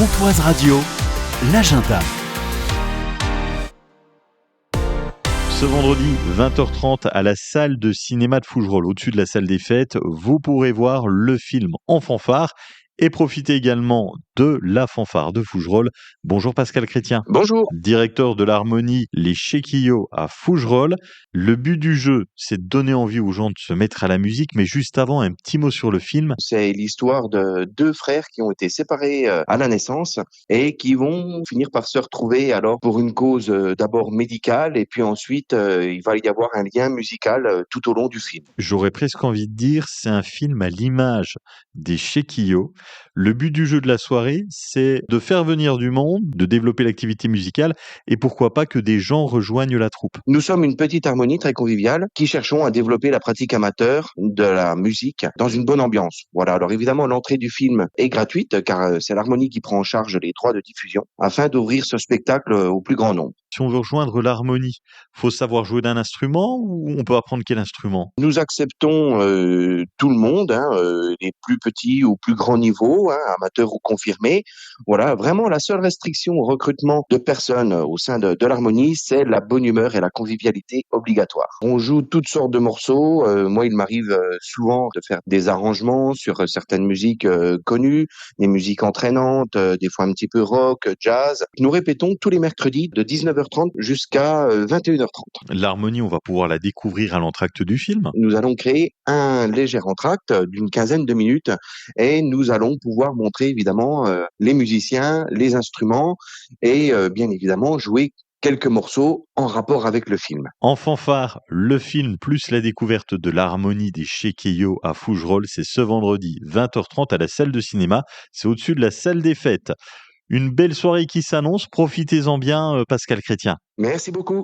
Pontoise Radio, l'agenda. Ce vendredi, 20h30, à la salle de cinéma de Fougerolles, au-dessus de la salle des fêtes, vous pourrez voir le film En fanfare et profiter également de la fanfare de Fougerolles. Bonjour Pascal Chrétien. Bonjour. Directeur de l'harmonie Les Chéquillots à Fougerolles. Le but du jeu, c'est de donner envie aux gens de se mettre à la musique, mais juste avant, un petit mot sur le film. C'est l'histoire de deux frères qui ont été séparés à la naissance et qui vont finir par se retrouver alors pour une cause d'abord médicale et puis ensuite il va y avoir un lien musical tout au long du film. J'aurais presque envie de dire, c'est un film à l'image des Chéquillots. Le but du jeu de la soirée, c'est de faire venir du monde, de développer l'activité musicale et pourquoi pas que des gens rejoignent la troupe. Nous sommes une petite harmonie très conviviale qui cherchons à développer la pratique amateur de la musique dans une bonne ambiance. Voilà, alors évidemment l'entrée du film est gratuite car c'est l'harmonie qui prend en charge les droits de diffusion afin d'ouvrir ce spectacle au plus grand nombre. Si on veut rejoindre l'harmonie, faut savoir jouer d'un instrument ou on peut apprendre quel instrument? Nous acceptons tout le monde, les plus petits ou plus grands niveaux, amateurs ou confirmés. Voilà, vraiment la seule restriction au recrutement de personnes au sein de l'harmonie, c'est la bonne humeur et la convivialité obligatoire. On joue toutes sortes de morceaux. Moi, il m'arrive souvent de faire des arrangements sur certaines musiques connues, des musiques entraînantes, des fois un petit peu rock, jazz. Nous répétons tous les mercredis de 19h30 jusqu'à 21h30. L'harmonie, on va pouvoir la découvrir à l'entracte du film. Nous allons créer un léger entracte d'une quinzaine de minutes et nous allons pouvoir montrer évidemment les musiciens, les instruments et bien évidemment jouer quelques morceaux en rapport avec le film. En fanfare, le film plus la découverte de l'harmonie des Chéquillots à Fougerolles, c'est ce vendredi 20h30 à la salle de cinéma. C'est au-dessus de la salle des fêtes. Une belle soirée qui s'annonce. Profitez-en bien, Pascal Chrétien. Merci beaucoup.